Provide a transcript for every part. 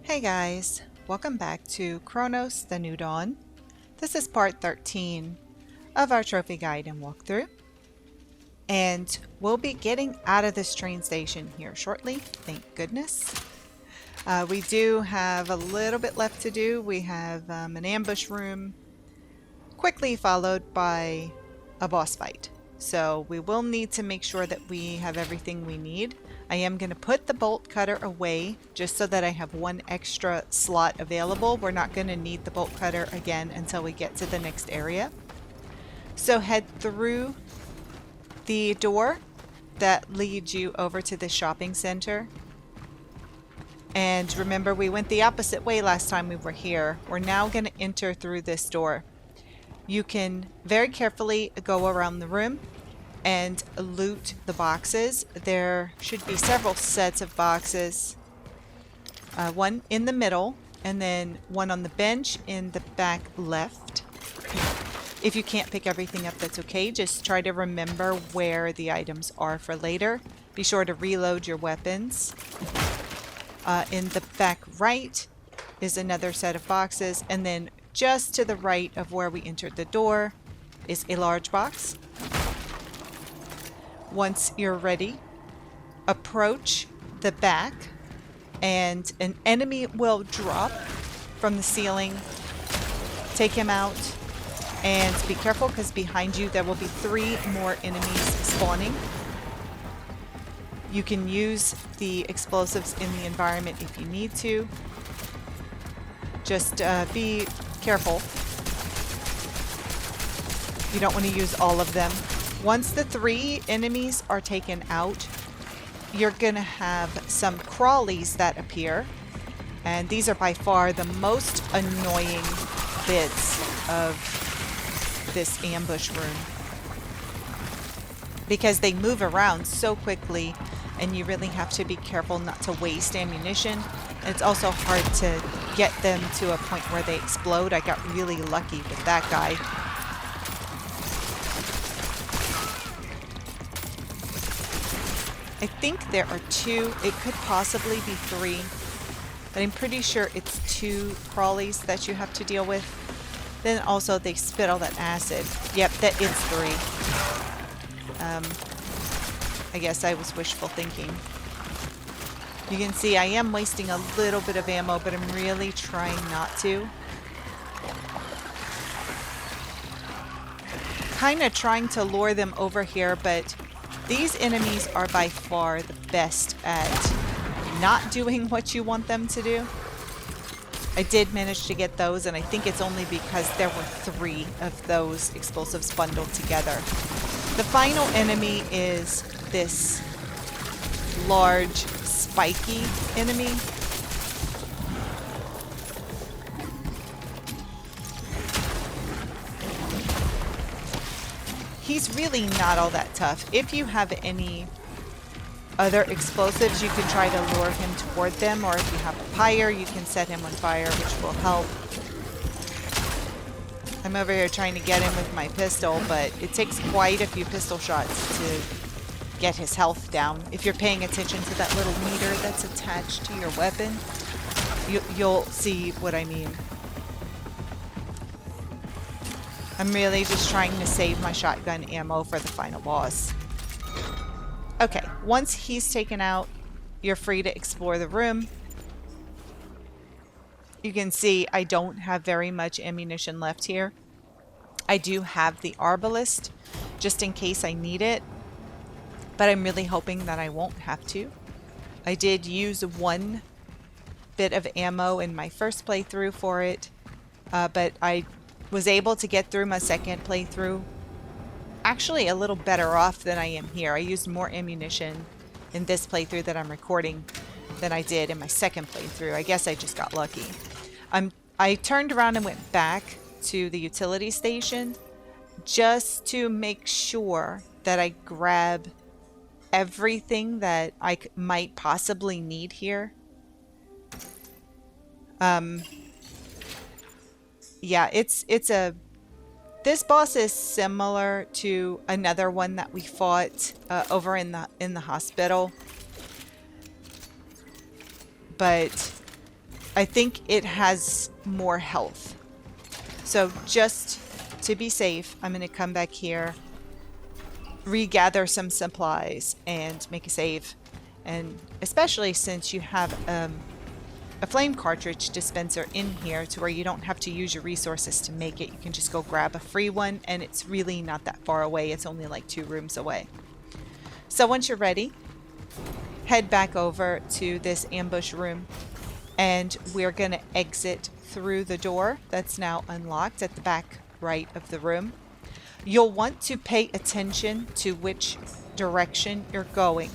Hey guys, welcome back to Cronos, the New Dawn. This is part 13 of our trophy guide and walkthrough. And we'll be getting out of this train station here shortly, thank goodness. We do have a little bit left to do. We have an ambush room, quickly followed by a boss fight. So we will need to make sure that we have everything we need. I am going to put the bolt cutter away just so that I have one extra slot available. We're not going to need the bolt cutter again until we get to the next area. So head through the door that leads you over to the shopping center. And remember, we went the opposite way last time we were here. We're now going to enter through this door. You can very carefully go around the room and loot the boxes. There should be several sets of boxes. One in the middle, and then one on the bench in the back left. If you can't pick everything up, that's okay. Just try to remember where the items are for later. Be sure to reload your weapons. In the back right is another set of boxes, and then just to the right of where we entered the door is a large box. Once you're ready, approach the back and an enemy will drop from the ceiling. Take him out and be careful because behind you there will be 3 more enemies spawning. You can use the explosives in the environment if you need to. Just be careful. You don't want to use all of them. Once the 3 enemies are taken out, you're going to have some crawlies that appear. And these are by far the most annoying bits of this ambush room, because they move around so quickly and you really have to be careful not to waste ammunition. It's also hard to get them to a point where they explode. I got really lucky with that guy. I think there are 2, it could possibly be 3, but I'm pretty sure it's 2 crawlies that you have to deal with. Then also they spit all that acid. Yep, that is 3. I guess I was wishful thinking. You can see I am wasting a little bit of ammo, but I'm really trying not to. Kind of trying to lure them over here, but these enemies are by far the best at not doing what you want them to do. I did manage to get those, and I think it's only because there were 3 of those explosives bundled together. The final enemy is this large, spiky enemy. He's really not all that tough. If you have any other explosives, you can try to lure him toward them, or if you have a pyre, you can set him on fire, which will help. I'm over here trying to get him with my pistol, but it takes quite a few pistol shots to get his health down. If you're paying attention to that little meter that's attached to your weapon, you'll see what I mean. I'm really just trying to save my shotgun ammo for the final boss. Okay, once he's taken out, you're free to explore the room. You can see I don't have very much ammunition left here. I do have the arbalist just in case I need it, but I'm really hoping that I won't have to. I did use 1 bit of ammo in my first playthrough for it, but I was able to get through my second playthrough actually a little better off than I am here. I used more ammunition in this playthrough that I'm recording than I did in my second playthrough. I guess I just got lucky. I turned around and went back to the utility station just to make sure that I grab everything that I might possibly need here. Yeah, this boss is similar to another one that we fought over in the hospital, but I think it has more health. So just to be safe, I'm going to come back here, regather some supplies, and make a save. And especially since you have a flame cartridge dispenser in here to where you don't have to use your resources to make it. You can just go grab a free one, and it's really not that far away. It's only like 2 rooms away. So once you're ready, head back over to this ambush room, and we're going to exit through the door that's now unlocked at the back right of the room. You'll want to pay attention to which direction you're going,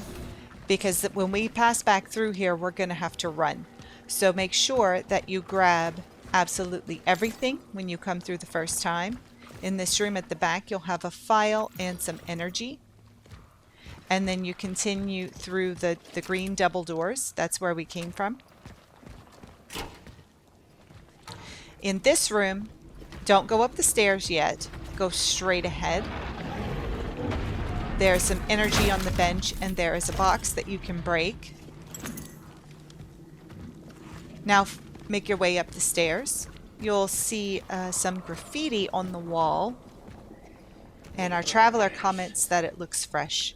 because when we pass back through here, we're going to have to run. So make sure that you grab absolutely everything when you come through the first time. In this room at the back, you'll have a file and some energy. And then you continue through the green double doors. That's where we came from. In this room, don't go up the stairs yet. Go straight ahead. There's some energy on the bench, and there is a box that you can break. Now make your way up the stairs. You'll see some graffiti on the wall. And our traveler comments that it looks fresh,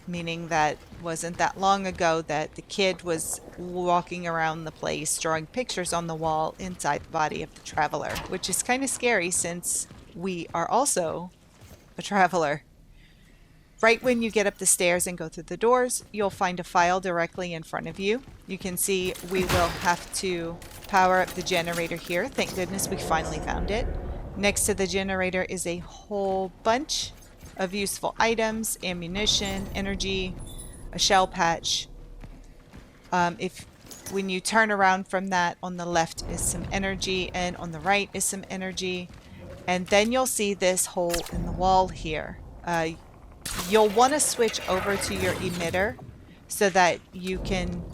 meaning that wasn't that long ago that the kid was walking around the place drawing pictures on the wall inside the body of the traveler, which is kind of scary since we are also a traveler. Right when you get up the stairs and go through the doors, you'll find a file directly in front of you. You can see we will have to power up the generator here. Thank goodness we finally found it. Next to the generator is a whole bunch of useful items, ammunition, energy, a shell patch. When you turn around from that, on the left is some energy, and on the right is some energy. And then you'll see this hole in the wall here. You'll want to switch over to your emitter so that you can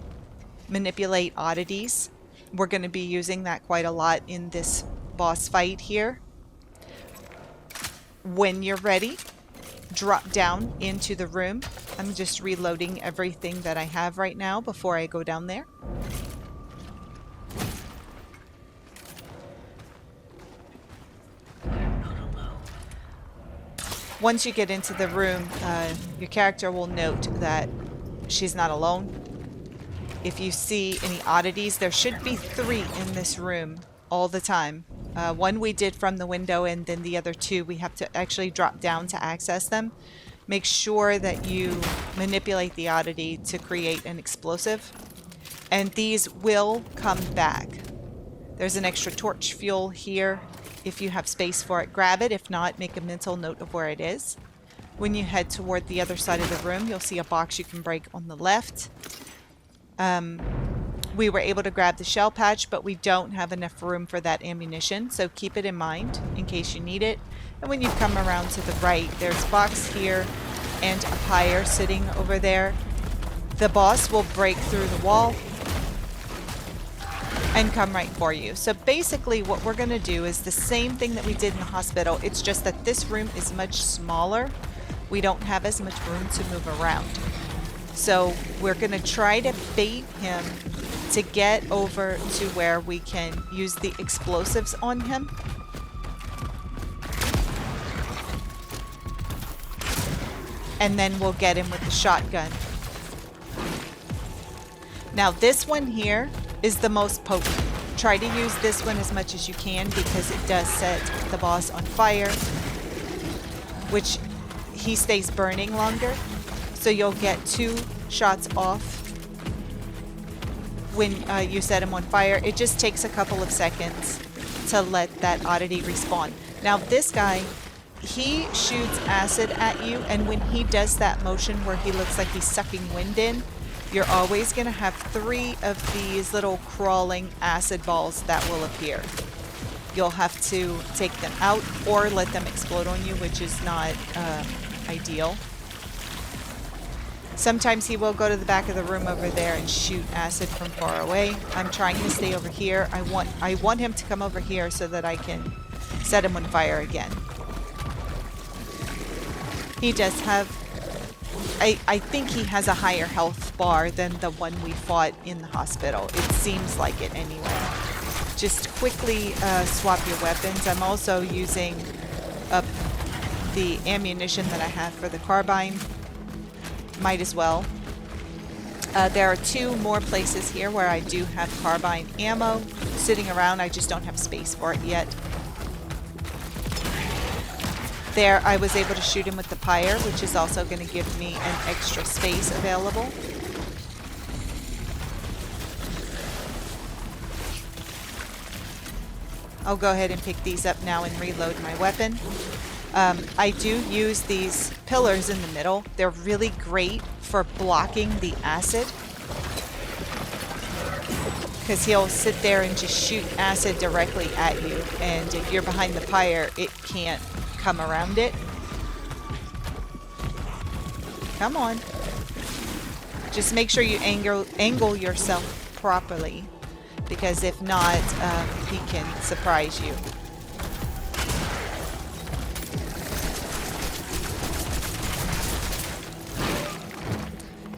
manipulate oddities. We're going to be using that quite a lot in this boss fight here. When you're ready, drop down into the room. I'm just reloading everything that I have right now before I go down there. Once you get into the room, your character will note that she's not alone. If you see any oddities, there should be 3 in this room all the time. 1 we did from the window, and then the other 2 we have to actually drop down to access them. Make sure that you manipulate the oddity to create an explosive, and these will come back. There's an extra torch fuel here. If you have space for it, grab it. If not, make a mental note of where it is. When you head toward the other side of the room, you'll see a box you can break on the left. We were able to grab the shell patch, but we don't have enough room for that ammunition, so keep it in mind in case you need it. And when you come around to the right, there's a box here and a pyre sitting over there. The boss will break through the wall and come right for you. So basically what we're going to do is the same thing that we did in the hospital. It's just that this room is much smaller. We don't have as much room to move around. So we're going to try to bait him to get over to where we can use the explosives on him. And then we'll get him with the shotgun. Now this one here is the most potent. Try to use this one as much as you can because it does set the boss on fire, which he stays burning longer. So you'll get 2 shots off when you set him on fire. It just takes a couple of seconds to let that oddity respawn. Now this guy, he shoots acid at you, and when he does that motion where he looks like he's sucking wind in, you're always going to have 3 of these little crawling acid balls that will appear. You'll have to take them out or let them explode on you, which is not ideal. Sometimes he will go to the back of the room over there and shoot acid from far away. I'm trying to stay over here. I want him to come over here so that I can set him on fire again. He does have I think he has a higher health bar than the one we fought in the hospital. It seems like it anyway. Just quickly swap your weapons. I'm also using up the ammunition that I have for the carbine. Might as well. There are 2 more places here where I do have carbine ammo sitting around. I just don't have space for it yet. There, I was able to shoot him with the pyre, which is also going to give me an extra space available. I'll go ahead and pick these up now and reload my weapon. I do use these pillars in the middle. They're really great for blocking the acid, because he'll sit there and just shoot acid directly at you, and if you're behind the pyre, it can't come around it. Come on. Just make sure you angle yourself properly, because if not, he can surprise you.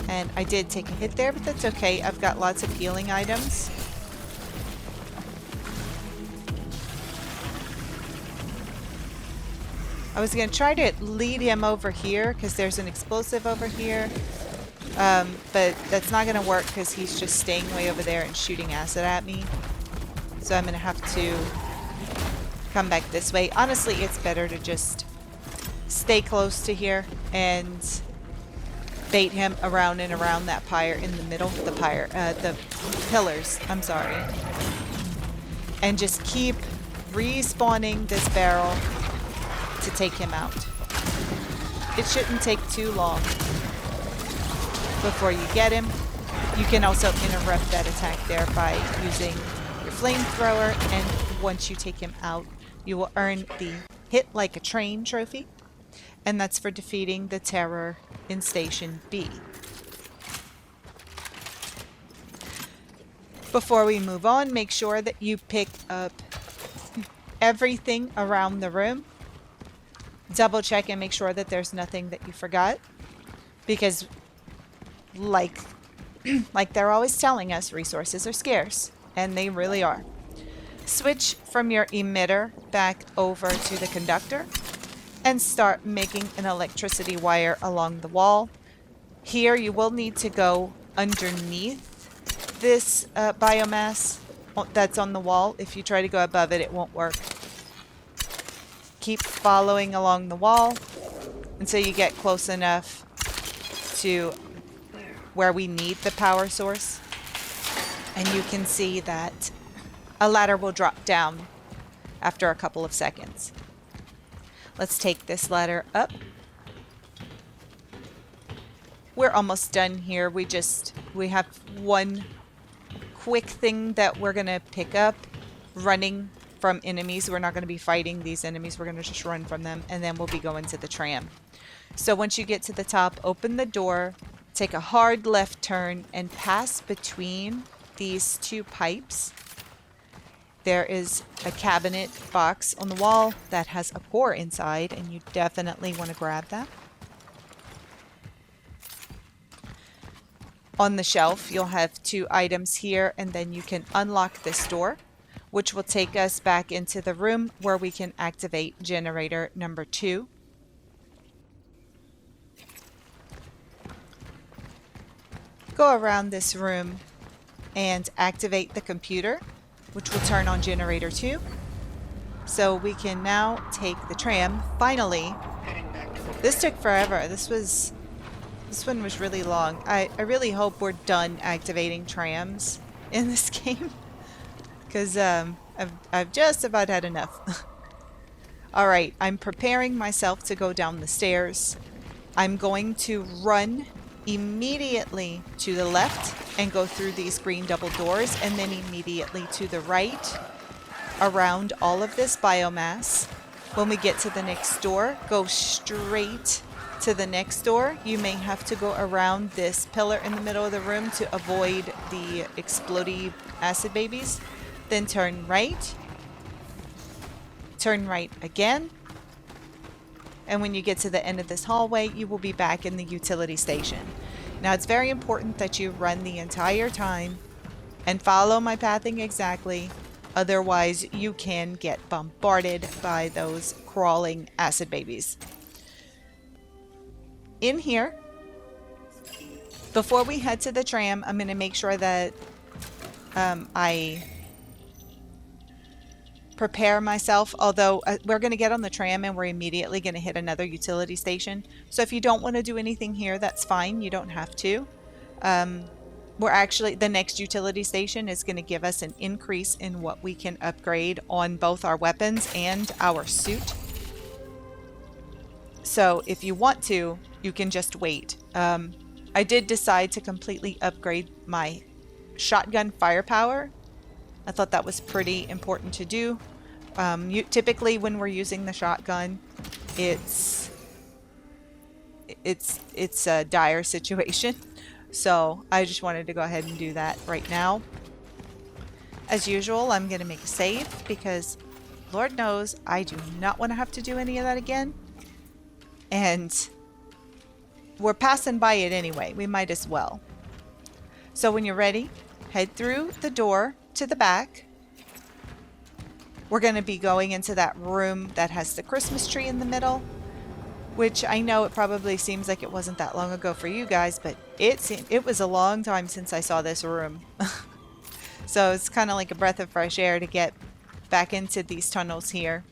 And I did take a hit there, but that's okay. I've got lots of healing items. I was going to try to lead him over here because there's an explosive over here. But that's not going to work because he's just staying way over there and shooting acid at me. So I'm going to have to come back this way. Honestly, it's better to just stay close to here and bait him around and around that pyre in the middle. The pillars, I'm sorry. And just keep respawning this barrel to take him out. It shouldn't take too long before you get him. You can also interrupt that attack there by using your flamethrower, and once you take him out, you will earn the Hit Like a Train trophy, and that's for defeating the terror in Station B. Before we move on, make sure that you pick up everything around the room. Double check and make sure that there's nothing that you forgot, because like they're always telling us, resources are scarce, and they really are. Switch from your emitter back over to the conductor and start making an electricity wire along the wall. Here you will need to go underneath this biomass that's on the wall. If you try to go above it, it won't work. Keep following along the wall until you get close enough to where we need the power source. And you can see that a ladder will drop down after a couple of seconds. Let's take this ladder up. We're almost done here. We have one quick thing that we're going to pick up. Running from enemies. We're not going to be fighting these enemies. We're going to just run from them, and then we'll be going to the tram. So once you get to the top, open the door, take a hard left turn, and pass between these 2 pipes. There is a cabinet box on the wall that has a core inside, and you definitely want to grab that. On the shelf, you'll have 2 items here, and then you can unlock this door, which will take us back into the room where we can activate generator number 2. Go around this room and activate the computer, which will turn on generator 2. So we can now take the tram. Finally, this took forever. This one was really long. I really hope we're done activating trams in this game, because I've just about had enough. Alright, I'm preparing myself to go down the stairs. I'm going to run immediately to the left and go through these green double doors, and then immediately to the right around all of this biomass. When we get to the next door, go straight to the next door. You may have to go around this pillar in the middle of the room to avoid the explodey acid babies. Then turn right again, And when you get to the end of this hallway, you will be back in the utility station. Now, it's very important that you run the entire time and follow my pathing exactly. Otherwise, you can get bombarded by those crawling acid babies. In here, before we head to the tram, I'm going to make sure that I prepare myself, although we're going to get on the tram and we're immediately going to hit another utility station. So if you don't want to do anything here, that's fine. You don't have to. We're actually, the next utility station is going to give us an increase in what we can upgrade on both our weapons and our suit. So if you want to, you can just wait. I did decide to completely upgrade my shotgun firepower. I thought that was pretty important to do. Typically when we're using the shotgun, it's a dire situation. So I just wanted to go ahead and do that right now. As usual, I'm going to make a save because Lord knows I do not want to have to do any of that again. And we're passing by it anyway. We might as well. So when you're ready, head through the door to the back. We're going to be going into that room that has the Christmas tree in the middle, which I know it probably seems like it wasn't that long ago for you guys, but it was a long time since I saw this room. So it's kind of like a breath of fresh air to get back into these tunnels here.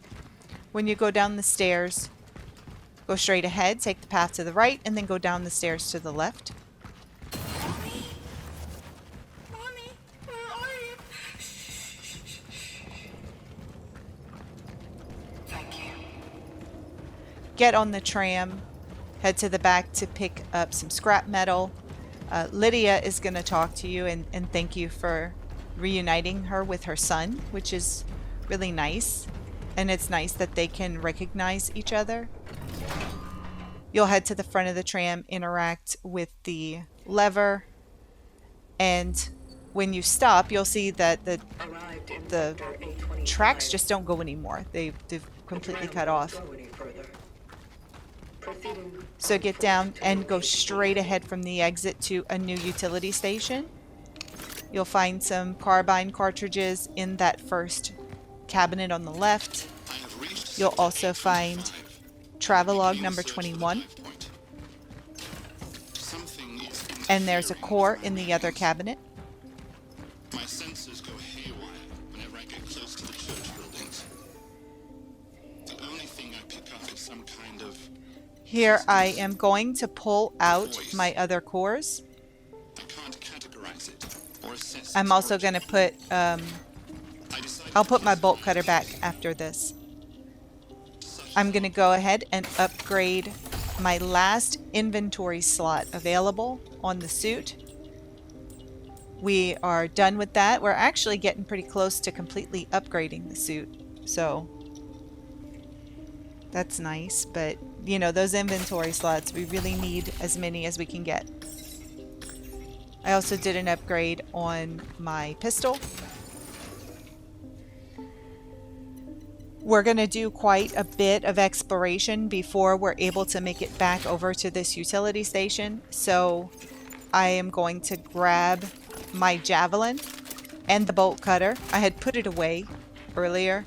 When you go down the stairs, go straight ahead, take the path to the right, and then go down the stairs to the left. Mommy? Mommy, where are you? Thank you. Get on the tram, head to the back to pick up some scrap metal. Lydia is going to talk to you and thank you for reuniting her with her son, which is really nice. And it's nice that they can recognize each other. You'll head to the front of the tram, interact with the lever, and when you stop, you'll see that the tracks just don't go anymore. They've completely cut off. So get down and go straight ahead from the exit to a new utility station. You'll find some carbine cartridges in that first cabinet on the left. You'll also find Travelog number 21. And there's a core in the other cabinet. My senses go haywire whenever I get close to the church buildings. The only thing I pick up is some kind of... Here I am going to pull out my other cores. I can't categorize it or assess. I'm also going to put, I'll put my bolt cutter back after this. I'm going to go ahead and upgrade my last inventory slot available on the suit. We are done with that. We're actually getting pretty close to completely upgrading the suit. So that's nice. But, you know, those inventory slots, we really need as many as we can get. I also did an upgrade on my pistol. We're going to do quite a bit of exploration before we're able to make it back over to this utility station. So I am going to grab my javelin and the bolt cutter. I had put it away earlier,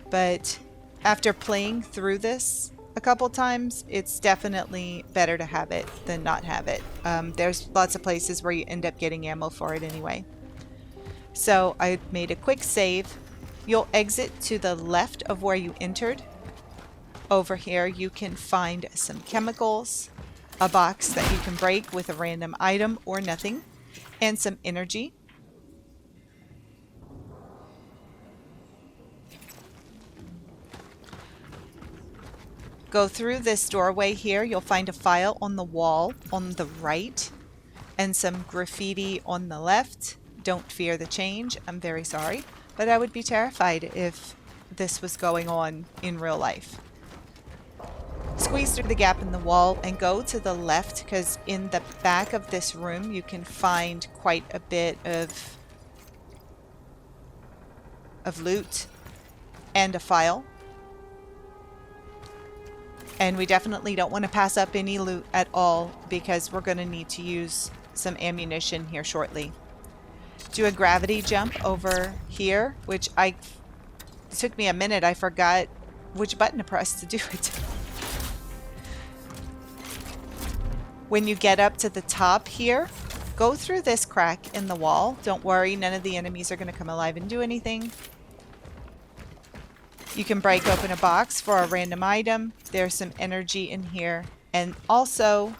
but after playing through this a couple times, it's definitely better to have it than not have it. There's lots of places where you end up getting ammo for it anyway. So I made a quick save. You'll exit to the left of where you entered. Over here you can find some chemicals, a box that you can break with a random item or nothing, and some energy. Go through this doorway here. You'll find a file on the wall on the right and some graffiti on the left. Don't fear the change. I'm very sorry. But I would be terrified if this was going on in real life. Squeeze through the gap in the wall and go to the left, because in the back of this room you can find quite a bit of loot and a file. And we definitely don't want to pass up any loot at all because we're going to need to use some ammunition here shortly. Do a gravity jump over here, which it took me a minute. I forgot which button to press to do it. When you get up to the top here, go through this crack in the wall. Don't worry, none of the enemies are going to come alive and do anything. You can break open a box for a random item. There's some energy in here. And also,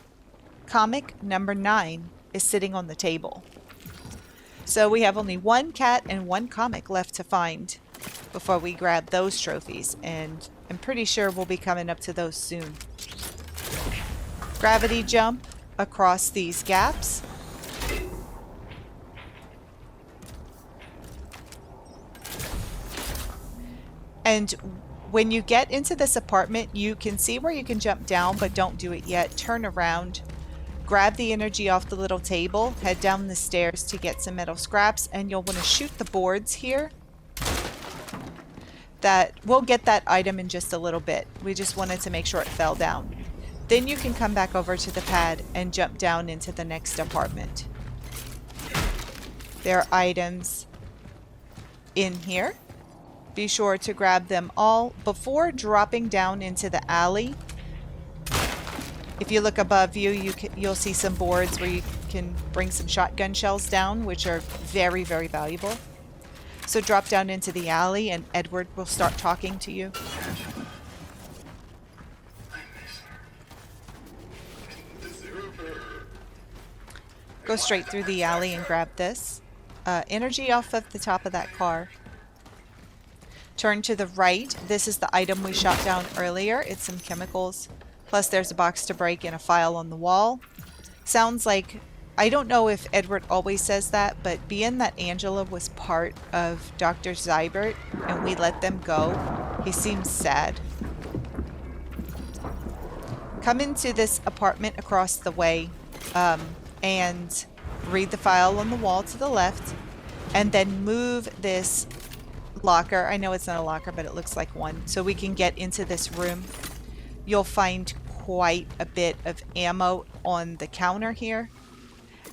comic number 9 is sitting on the table. So we have only one cat and one comic left to find before we grab those trophies. And I'm pretty sure we'll be coming up to those soon. Gravity jump across these gaps. And when you get into this apartment, you can see where you can jump down, but don't do it yet. Turn around, grab the energy off the little table, head down the stairs to get some metal scraps, and you'll want to shoot the boards here. We'll get that item in just a little bit. We just wanted to make sure it fell down. Then you can come back over to the pad and jump down into the next apartment. There are items in here. Be sure to grab them all before dropping down into the alley. If you look above you, you'll see some boards where you can bring some shotgun shells down, which are very, very valuable. So drop down into the alley and Edward will start talking to you. Go straight through the alley and grab this. Energy off of the top of that car. Turn to the right. This is the item we shot down earlier. It's some chemicals. Plus there's a box to break and a file on the wall. Sounds like, I don't know if Edward always says that, but being that Angela was part of Dr. Zybert and we let them go, he seems sad. Come into this apartment across the way and read the file on the wall to the left and then move this locker. I know it's not a locker, but it looks like one. So we can get into this room. You'll find quite a bit of ammo on the counter here.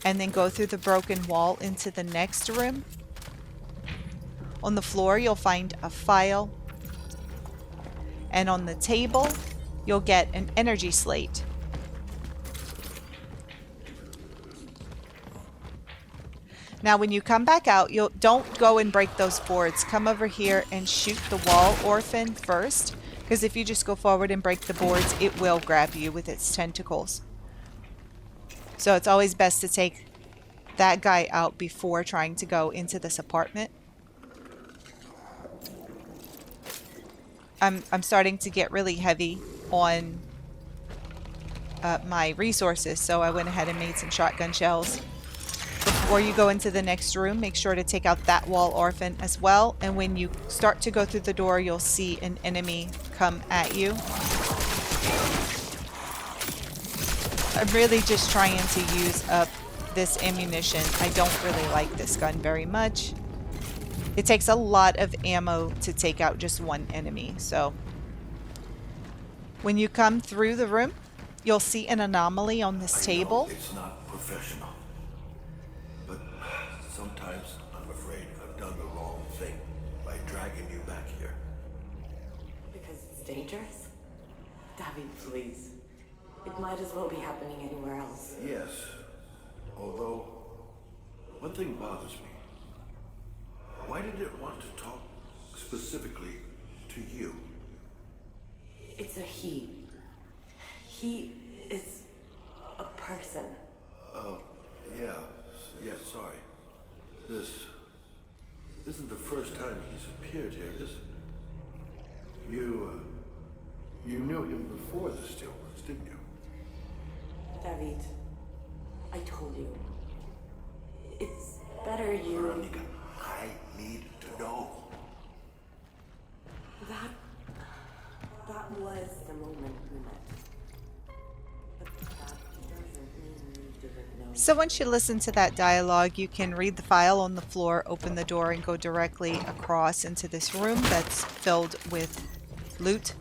And then go through the broken wall into the next room. On the floor, you'll find a file. And on the table, you'll get an energy slate. Now, when you come back out, don't go and break those boards. Come over here and shoot the wall orphan first, because if you just go forward and break the boards, it will grab you with its tentacles. So it's always best to take that guy out before trying to go into this apartment. I'm starting to get really heavy on my resources, so I went ahead and made some shotgun shells. Before you go into the next room, make sure to take out that wall orphan as well. And when you start to go through the door, you'll see an enemy come at you. I'm really just trying to use up this ammunition. I don't really like this gun very much. It takes a lot of ammo to take out just one enemy. So when you come through the room, you'll see an anomaly on this table. It's not professional. But sometimes I'm afraid I've done the wrong thing by dragging you back here. Because it's dangerous? David, please. It might as well be happening anywhere else. Yes. Although, one thing bothers me. Why did it want to talk specifically to you? It's a he. He is a person. Oh, yeah. Yeah, sorry. This isn't the first time he's appeared here, is it? You knew him before the stillness, didn't you? David, I told you. It's better you... Veronica, I need to know. That was the moment we met. But that doesn't mean you didn't know. So once you listen to that dialogue, you can read the file on the floor, open the door, and go directly across into this room that's filled with loot.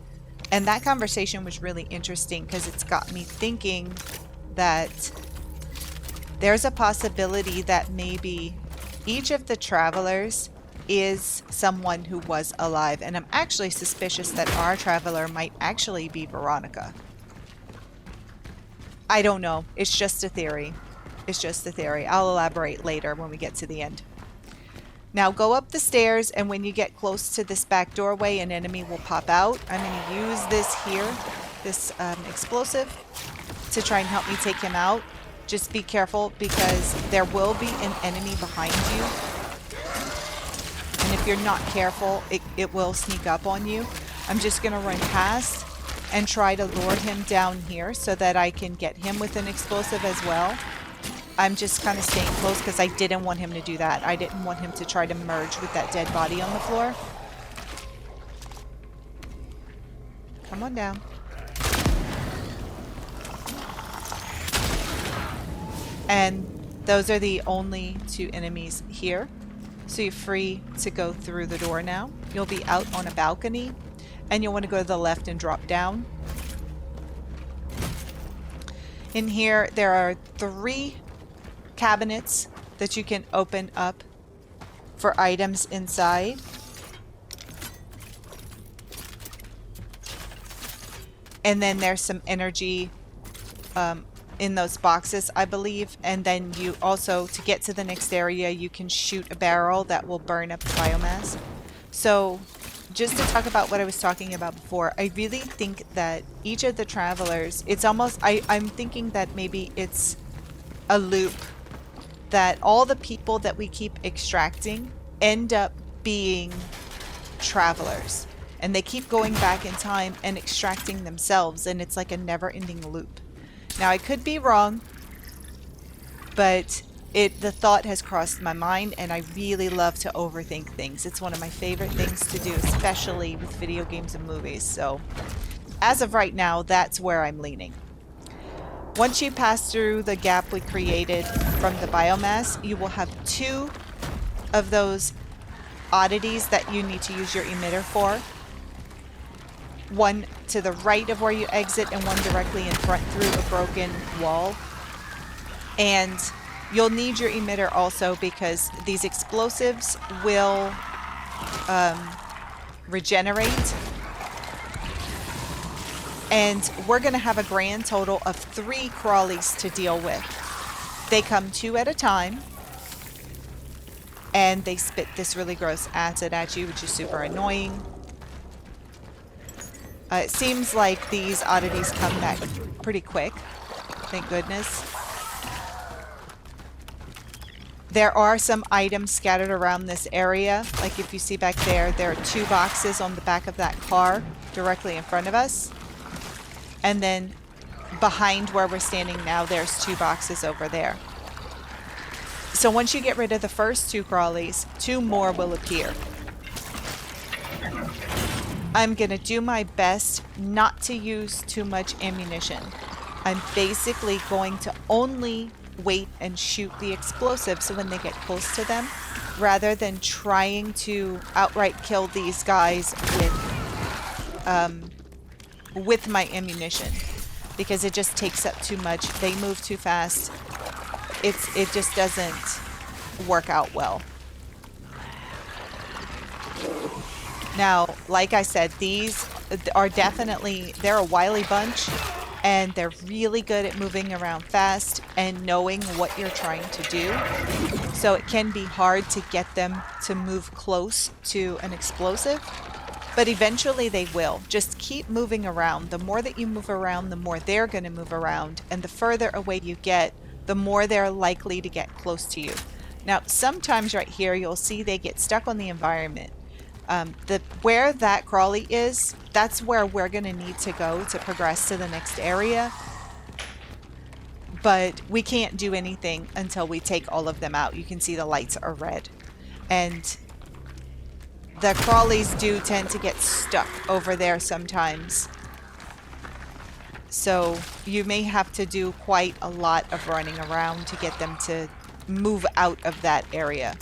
And that conversation was really interesting because it's got me thinking that there's a possibility that maybe each of the travelers is someone who was alive. And I'm actually suspicious that our traveler might actually be Veronica. I don't know. It's just a theory. It's just a theory. I'll elaborate later when we get to the end. Now go up the stairs, and when you get close to this back doorway, an enemy will pop out. I'm going to use this here, this explosive, to try and help me take him out. Just be careful because there will be an enemy behind you. And if you're not careful, it will sneak up on you. I'm just going to run past and try to lure him down here so that I can get him with an explosive as well. I'm just kind of staying close because I didn't want him to do that. I didn't want him to try to merge with that dead body on the floor. Come on down. And those are the only two enemies here. So you're free to go through the door now. You'll be out on a balcony, and you'll want to go to the left and drop down. In here, there are 3 cabinets that you can open up for items inside. And then there's some energy in those boxes, I believe. And then you also, to get to the next area, you can shoot a barrel that will burn up the biomass. So just to talk about what I was talking about before, I really think that each of the travelers, it's almost, I'm thinking that maybe it's a loop, that all the people that we keep extracting end up being travelers. And they keep going back in time and extracting themselves, and it's like a never-ending loop. Now, I could be wrong, but the thought has crossed my mind, and I really love to overthink things. It's one of my favorite things to do, especially with video games and movies. So, as of right now, that's where I'm leaning. Once you pass through the gap we created from the biomass, you will have 2 of those oddities that you need to use your emitter for. One to the right of where you exit and one directly in front through a broken wall. And you'll need your emitter also because these explosives will regenerate. And we're going to have a grand total of 3 crawlies to deal with. They come 2 at a time. And they spit this really gross acid at you, which is super annoying. It seems like these oddities come back pretty quick. Thank goodness. There are some items scattered around this area. Like if you see back there, there are 2 boxes on the back of that car directly in front of us. And then behind where we're standing now, there's 2 boxes over there. So once you get rid of the first 2 crawlies, 2 more will appear. I'm going to do my best not to use too much ammunition. I'm basically going to only wait and shoot the explosives when they get close to them, rather than trying to outright kill these guys with my ammunition, because it just takes up too much. They move too fast. It just doesn't work out well. Now, like I said, these are definitely, they're a wily bunch, and they're really good at moving around fast and knowing what you're trying to do. So it can be hard to get them to move close to an explosive, but eventually they will. Just keep moving around. The more that you move around, the more they're going to move around, and the further away you get, the more they're likely to get close to you. Now, sometimes right here, you'll see they get stuck on the environment. Where that crawly is, that's where we're going to need to go to progress to the next area. But we can't do anything until we take all of them out. You can see the lights are red. And the crawlies do tend to get stuck over there sometimes. So you may have to do quite a lot of running around to get them to move out of that area.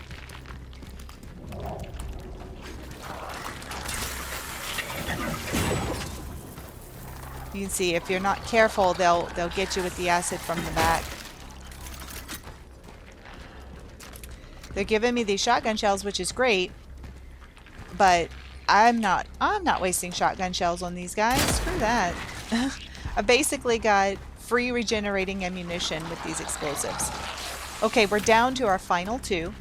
You can see if you're not careful, they'll get you with the acid from the back. They're giving me these shotgun shells, which is great, but I'm not wasting shotgun shells on these guys. Screw that. I basically got free regenerating ammunition with these explosives. Okay, we're down to our final two.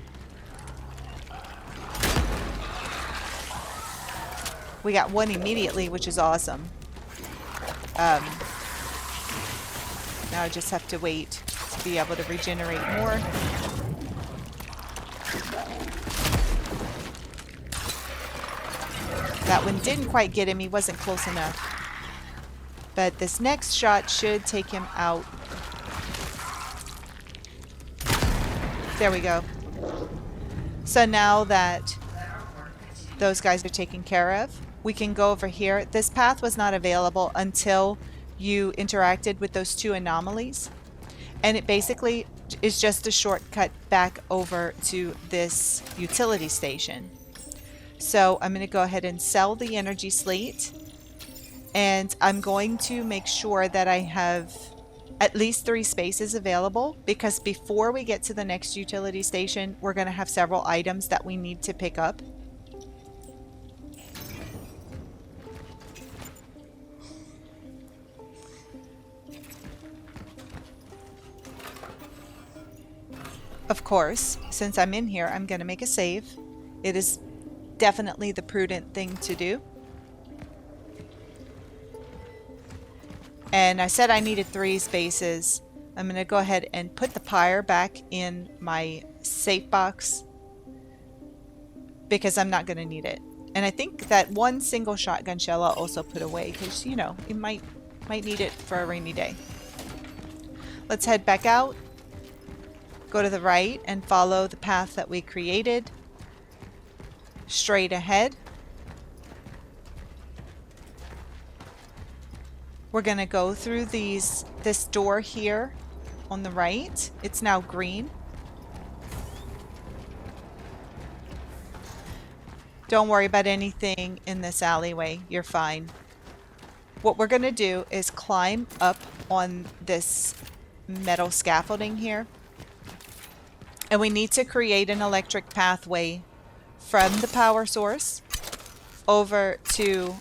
We got one immediately, which is awesome. Now I just have to wait to be able to regenerate more. That one didn't quite get him. He wasn't close enough. But this next shot should take him out. There we go. So now that those guys are taken care of, we can go over here. This path was not available until you interacted with those two anomalies. And it basically is just a shortcut back over to this utility station. So I'm going to go ahead and sell the energy slate. And I'm going to make sure that I have at least 3 spaces available, because before we get to the next utility station, we're going to have several items that we need to pick up. Of course, since I'm in here, I'm going to make a save. It is definitely the prudent thing to do. And I said I needed 3 spaces. I'm going to go ahead and put the pyre back in my safe box because I'm not going to need it. And I think that one single shotgun shell I'll also put away because, you know, you might need it for a rainy day. Let's head back out. Go to the right and follow the path that we created. Straight ahead. We're going to go through this door here on the right. It's now green. Don't worry about anything in this alleyway. You're fine. What we're going to do is climb up on this metal scaffolding here. And we need to create an electric pathway from the power source over to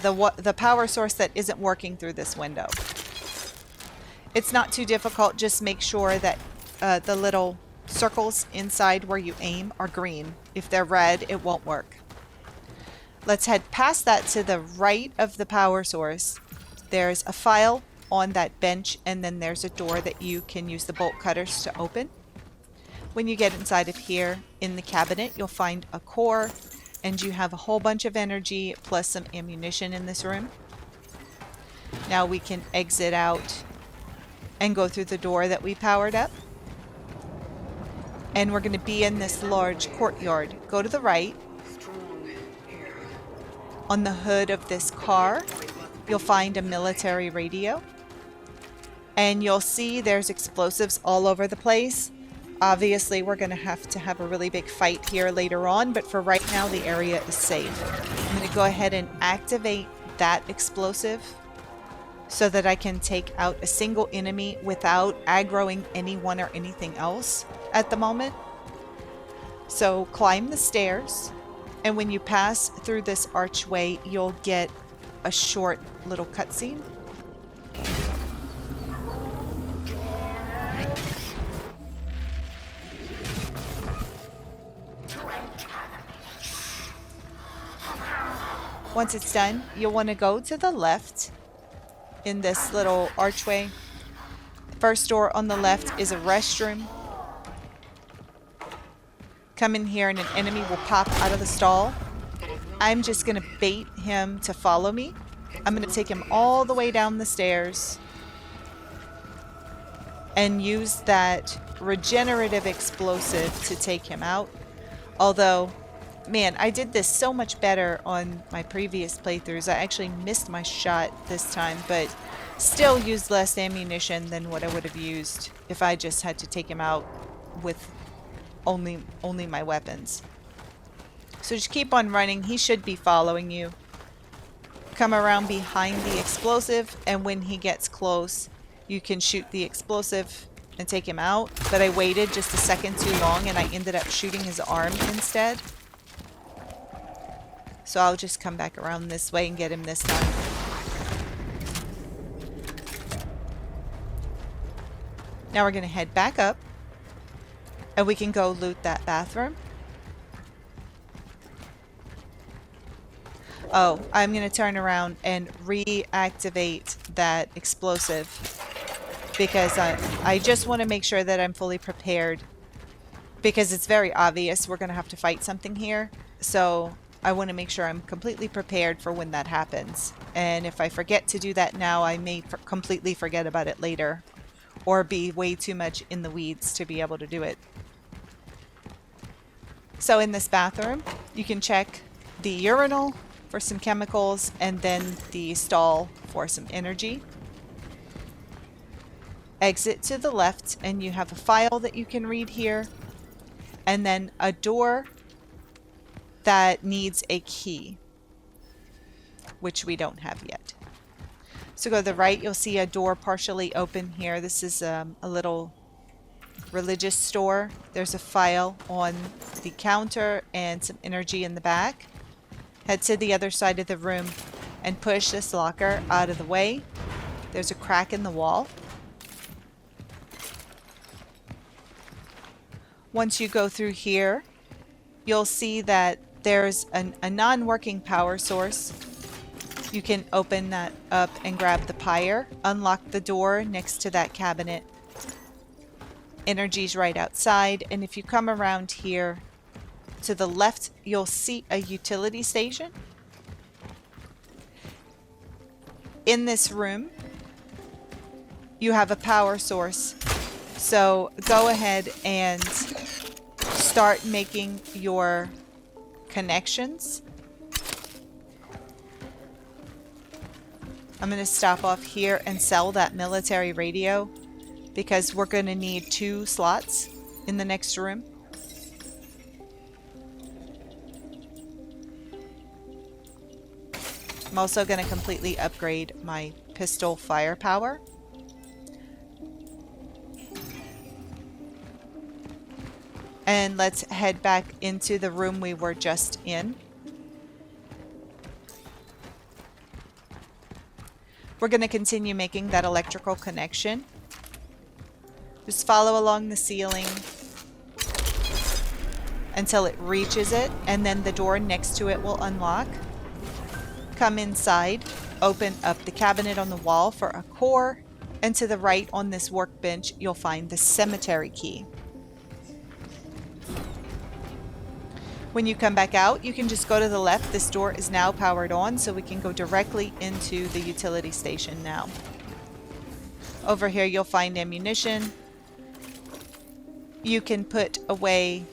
the power source that isn't working through this window. It's not too difficult. Just make sure that the little circles inside where you aim are green. If they're red, it won't work. Let's head past that to the right of the power source. There's a file on that bench, and then there's a door that you can use the bolt cutters to open. When you get inside of here in the cabinet, you'll find a core, and you have a whole bunch of energy plus some ammunition in this room. Now we can exit out and go through the door that we powered up. And we're going to be in this large courtyard. Go to the right. On the hood of this car, you'll find a military radio. And you'll see there's explosives all over the place. Obviously, we're going to have a really big fight here later on, but for right now, the area is safe. I'm going to go ahead and activate that explosive so that I can take out a single enemy without aggroing anyone or anything else at the moment. So climb the stairs, and when you pass through this archway, you'll get a short little cutscene. Once it's done, you'll want to go to the left in this little archway. First door on the left is a restroom. Come in here and an enemy will pop out of the stall. I'm just going to bait him to follow me. I'm going to take him all the way down the stairs and use that regenerative explosive to take him out. Although, man, I did this so much better on my previous playthroughs. I actually missed my shot this time, but still used less ammunition than what I would have used if I just had to take him out with only my weapons. So just keep on running. He should be following you. come around behind the explosive, and when he gets close, you can shoot the explosive and take him out. But I waited just a second too long and I ended up shooting his arm instead. So I'll just come back around this way and get him this time. Now we're going to head back up and we can go loot that bathroom. Oh, I'm going to turn around and reactivate that explosive because I just want to make sure that I'm fully prepared, because it's very obvious we're going to have to fight something here. So I want to make sure I'm completely prepared for when that happens. And if I forget to do that now, I may completely forget about it later, or be way too much in the weeds to be able to do it. So in this bathroom, you can check the urinal for some chemicals and then the stall for some energy. Exit to the left and you have a file that you can read here, and then a door that needs a key, which we don't have yet. So go to the right, you'll see a door partially open here. This is a little religious store. There's a file on the counter and some energy in the back. Head to the other side of the room and push this locker out of the way. There's a crack in the wall. Once you go through here, you'll see that there's a non-working power source. You can open that up and grab the pyre, unlock the door next to that cabinet. Energy's right outside, and if you come around here to the left, you'll see a utility station. In this room, you have a power source. So go ahead and start making your connections. I'm going to stop off here and sell that military radio because we're going to need 2 slots in the next room. I'm also going to completely upgrade my pistol firepower. And let's head back into the room we were just in. We're going to continue making that electrical connection. Just follow along the ceiling until it reaches it, and then the door next to it will unlock. Come inside, open up the cabinet on the wall for a core, and to the right on this workbench, you'll find the cemetery key. When you come back out, you can just go to the left. This door is now powered on, so we can go directly into the utility station now. Over here, you'll find ammunition. You can put away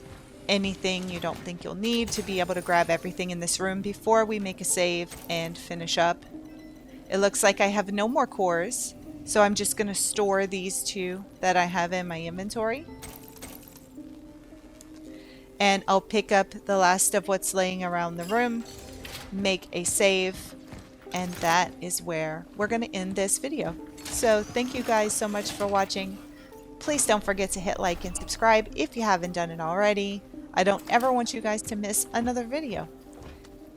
anything you don't think you'll need to be able to grab everything in this room before we make a save and finish up. It looks like I have no more cores, so I'm just going to store these 2 that I have in my inventory. And I'll pick up the last of what's laying around the room, make a save, and that is where we're going to end this video. So thank you guys so much for watching. Please don't forget to hit like and subscribe if you haven't done it already. I don't ever want you guys to miss another video.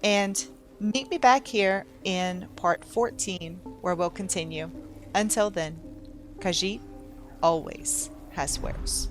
And meet me back here in part 14 where we'll continue. Until then, Khajiit always has wares.